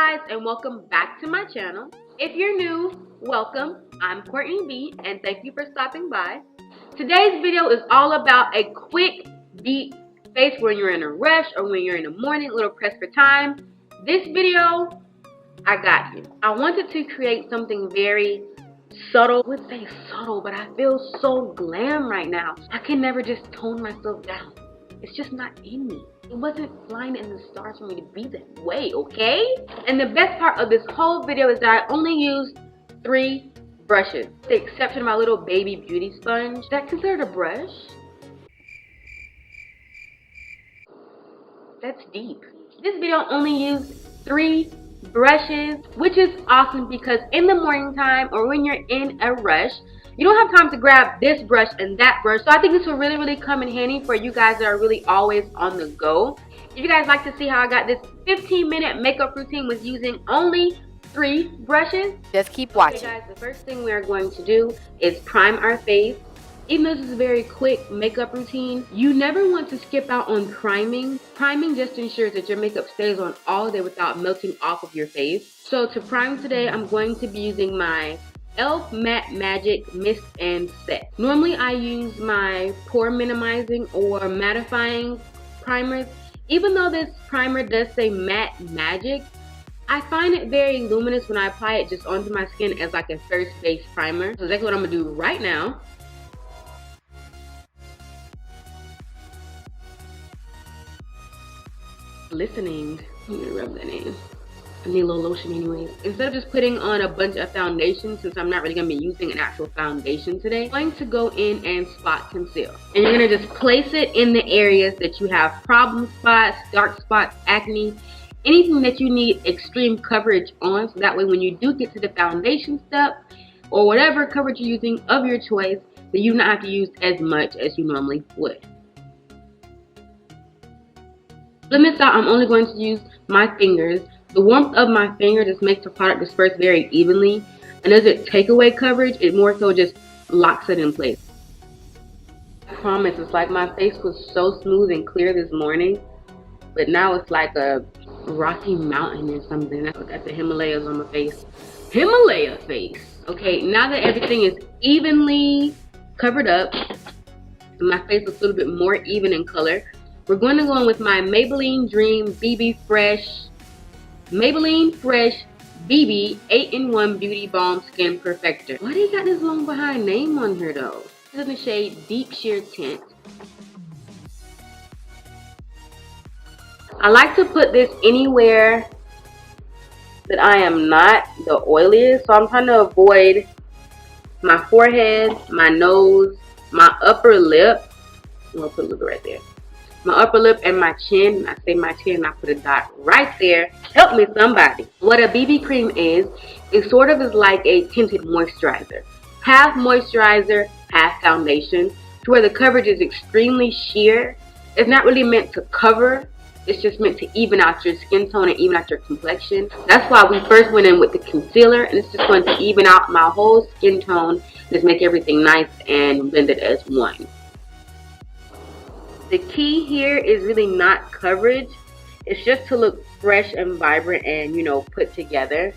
guys, and welcome back to my channel. If you're new, welcome. I'm Courtney Bee, and thank you for stopping by. Today's video is all about a quick, deep face when you're in a rush or when you're in the morning, a little pressed for time. This video, I got you. I wanted to create something very subtle. I would say subtle, but I feel so glam right now. I can never just tone myself down. It's just not in me. It wasn't flying in the stars for me to be that way, okay? And the best part of this whole video is that I only used 3 brushes. With the exception of my little baby beauty sponge. Is that considered a brush? That's deep. This video only used 3 brushes, which is awesome because in the morning time or when you're in a rush, you don't have time to grab this brush and that brush. So I think this will really come in handy for you guys that are really always on the go. If you guys like to see how I got this 15-minute makeup routine with using only 3 brushes, just keep watching. Okay guys, the first thing we are going to do is prime our face. Even though this is a very quick makeup routine, you never want to skip out on priming. Priming just ensures that your makeup stays on all day without melting off of your face. So to prime today, I'm going to be using my e.l.f. Matte Magic Mist and Set. Normally I use my pore minimizing or mattifying primers. Even though this primer does say Matte Magic, I find it very luminous when I apply it just onto my skin as like a first base primer. So that's what I'm gonna do right now. Listening. I'm gonna rub that in. I need a little lotion anyways. Instead of just putting on a bunch of foundation, since I'm not really going to be using an actual foundation today, I'm going to go in and spot conceal. And you're going to just place it in the areas that you have problem spots, dark spots, acne, anything that you need extreme coverage on. So that way when you do get to the foundation step, or whatever coverage you're using of your choice, that you don't have to use as much as you normally would. Let me start. I'm only going to use my fingers. The warmth of my finger just makes the product disperse very evenly, and as it take away coverage, it more so just locks it in place. I promise, it's like my face was so smooth and clear this morning, but now it's like a rocky mountain or something. I got the Himalayas on my face. Himalaya face. Okay, now that everything is evenly covered up, and my face is a little bit more even in color, we're going to go in with my Maybelline Dream BB Fresh BB 8-in-1 Beauty Balm Skin Perfector. Why do you got this long behind name on here though? This is in the shade Deep Sheer Tint. I like to put this anywhere that I am not the oiliest. So I'm trying to avoid my forehead, my nose, my upper lip. I'm going to put a little bit right there. My upper lip and my chin. I say my chin, I put a dot right there. Help me somebody. What a BB cream is, it sort of is like a tinted moisturizer. Half moisturizer, half foundation, to where the coverage is extremely sheer. It's not really meant to cover. It's just meant to even out your skin tone and even out your complexion. That's why we first went in with the concealer, and it's just going to even out my whole skin tone. Just make everything nice and blended as one. The key here is really not coverage. It's just to look fresh and vibrant and, you know, put together.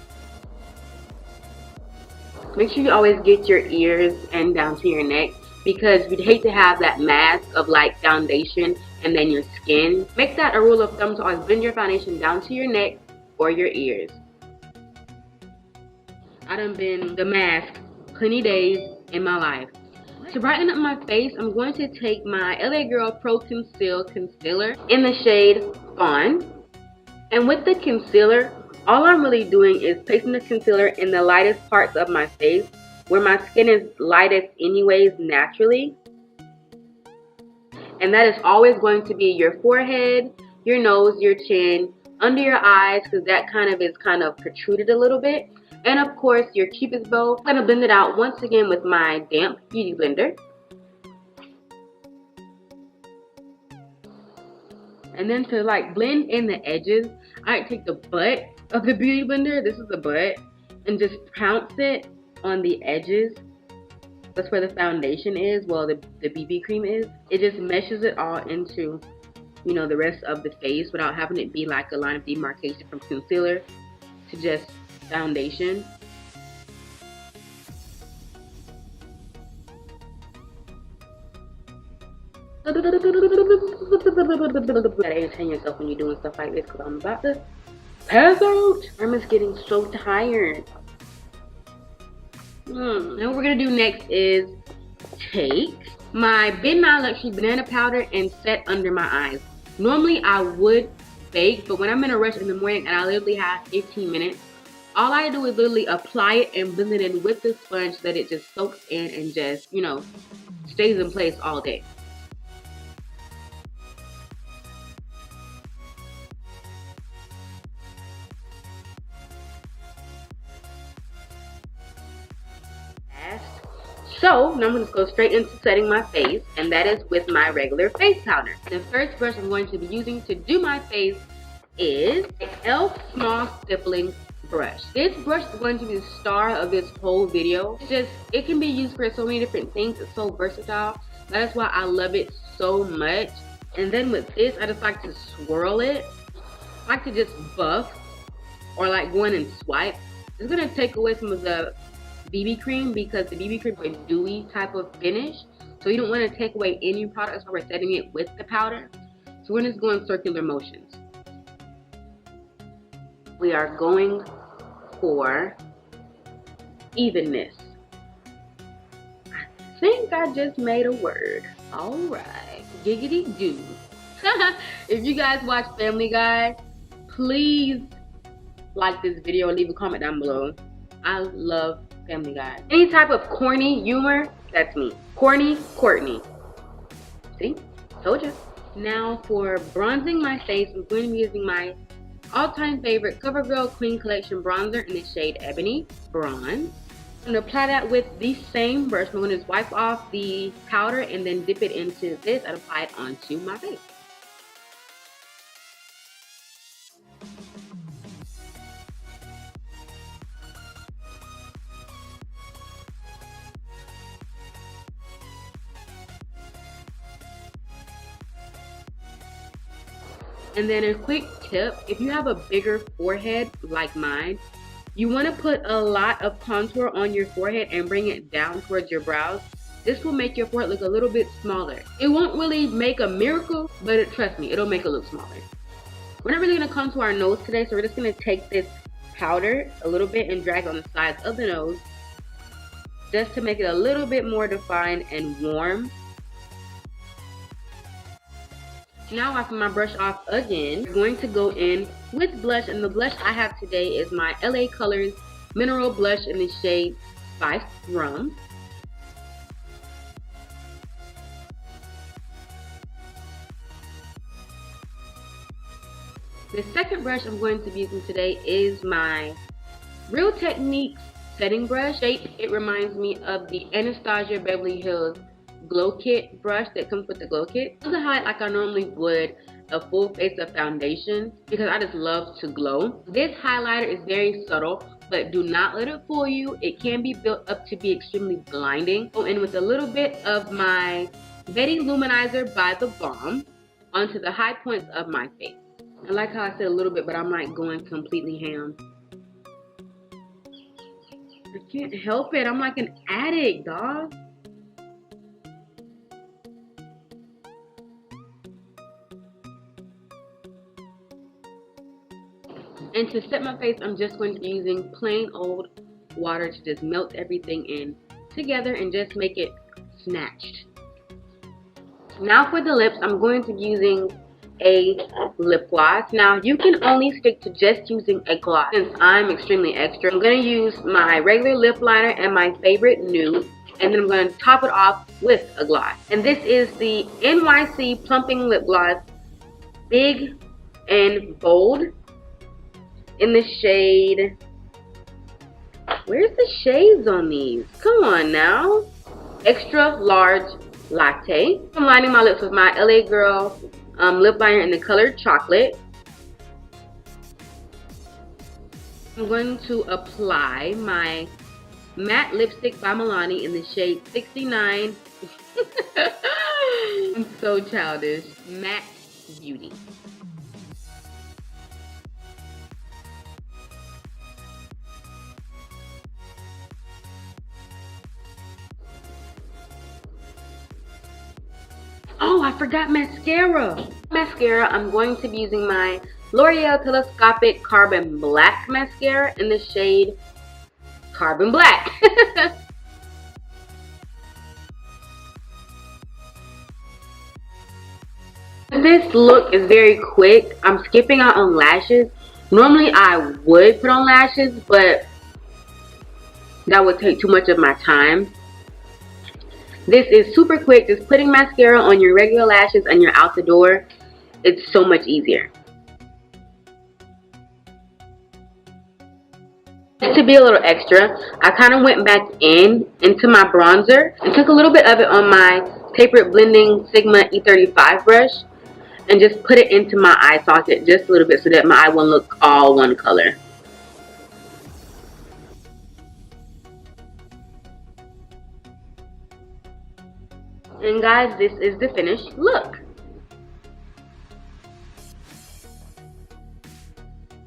Make sure you always get your ears and down to your neck, because you'd hate to have that mask of like foundation and then your skin. Make that a rule of thumb to always blend your foundation down to your neck or your ears. I done been the mask plenty days in my life. To brighten up my face, I'm going to take my LA Girl Pro Conceal Concealer in the shade Fawn. And with the concealer, all I'm really doing is placing the concealer in the lightest parts of my face, where my skin is lightest anyways naturally. And that is always going to be your forehead, your nose, your chin, under your eyes, because that is kind of protruded a little bit. And of course your cupid's bow. I'm going to blend it out once again with my damp beauty blender. And then to like blend in the edges, I take the butt of the beauty blender, this is the butt, and just pounce it on the edges. That's where the foundation is, well the BB cream is. It just meshes it all into, you know, the rest of the face without having it be like a line of demarcation from concealer to just foundation. You gotta entertain yourself when you're doing stuff like this, because I'm about to pass out. I'm just getting so tired. And what we're gonna do next is take my Ben Nye Luxury Banana Powder and set under my eyes. Normally I would bake, but when I'm in a rush in the morning and I literally have 15 minutes, all I do is literally apply it and blend it in with the sponge so that it just soaks in and just, you know, stays in place all day. So now I'm going to go straight into setting my face, and that is with my regular face powder. The first brush I'm going to be using to do my face is the e.l.f. Small Stippling Brush. This brush is going to be the star of this whole video. It can be used for so many different things. It's so versatile. That is why I love it so much. And then with this, I just like to swirl it. I like to just buff or like go in and swipe. It's going to take away some of the BB cream, because the BB cream is a dewy type of finish, so you don't want to take away any product. That's why we're setting it with the powder. So we're just going circular motions. We are going for evenness. I think I just made a word. Alright, giggity goo. If you guys watch Family Guy, please like this video and leave a comment down below. I love Family Guy. Any type of corny humor, that's me. Corny Courtney. See? Told you. Now for bronzing my face, I'm going to be using my all-time favorite CoverGirl Clean Collection bronzer in the shade Ebony Bronze. I'm going to apply that with the same brush. I'm going to just wipe off the powder and then dip it into this and apply it onto my face. And then a quick tip, if you have a bigger forehead like mine, you want to put a lot of contour on your forehead and bring it down towards your brows. This will make your forehead look a little bit smaller. It won't really make a miracle, but trust me, it'll make it look smaller. We're not really going to contour our nose today, so we're just going to take this powder a little bit and drag on the sides of the nose just to make it a little bit more defined and warm. Now wiping my brush off again, I'm going to go in with blush, and the blush I have today is my LA Colors Mineral Blush in the shade Spiced Rum. The second brush I'm going to be using today is my Real Techniques setting brush. Shape, it reminds me of the Anastasia Beverly Hills Glow Kit brush that comes with the Glow Kit. I highlight like I normally would a full face of foundation because I just love to glow. This highlighter is very subtle, but do not let it fool you. It can be built up to be extremely blinding. Go in with a little bit of my Betty Luminizer by The Balm onto the high points of my face. I like how I said a little bit, but I'm like going completely ham. I can't help it. I'm like an addict, dog. And to set my face, I'm just going to be using plain old water to just melt everything in together and just make it snatched. Now for the lips, I'm going to be using a lip gloss. Now you can only stick to just using a gloss. Since I'm extremely extra, I'm going to use my regular lip liner and my favorite nude, and then I'm going to top it off with a gloss. And this is the NYC Plumping Lip Gloss, Big and Bold, in the shade, where's the shades on these? Come on now. Extra Large Latte. I'm lining my lips with my LA Girl lip liner in the color Chocolate. I'm going to apply my matte lipstick by Milani in the shade 69. I'm so childish. Matte Beauty. Oh, I forgot mascara. Mascara, I'm going to be using my L'Oreal Telescopic Carbon Black Mascara in the shade Carbon Black. This look is very quick. I'm skipping out on lashes. Normally I would put on lashes, but that would take too much of my time. This is super quick. Just putting mascara on your regular lashes and you're out the door. It's so much easier. Just to be a little extra, I kind of went back into my bronzer and took a little bit of it on my Tapered Blending Sigma E35 brush and just put it into my eye socket just a little bit so that my eye won't look all one color. And guys, this is the finished look.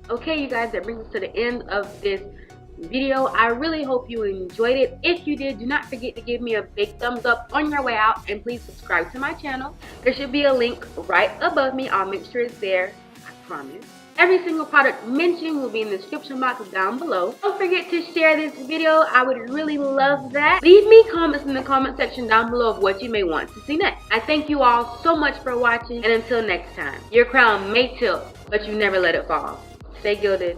Okay, you guys, that brings us to the end of this video. I really hope you enjoyed it. If you did, do not forget to give me a big thumbs up on your way out, and please subscribe to my channel. There should be a link right above me. I'll make sure it's there, I promise. Every single product mentioned will be in the description box down below. Don't forget to share this video. I would really love that. Leave me comments in the comment section down below of what you may want to see next. I thank you all so much for watching, and until next time, your crown may tilt, but you never let it fall. Stay gilded.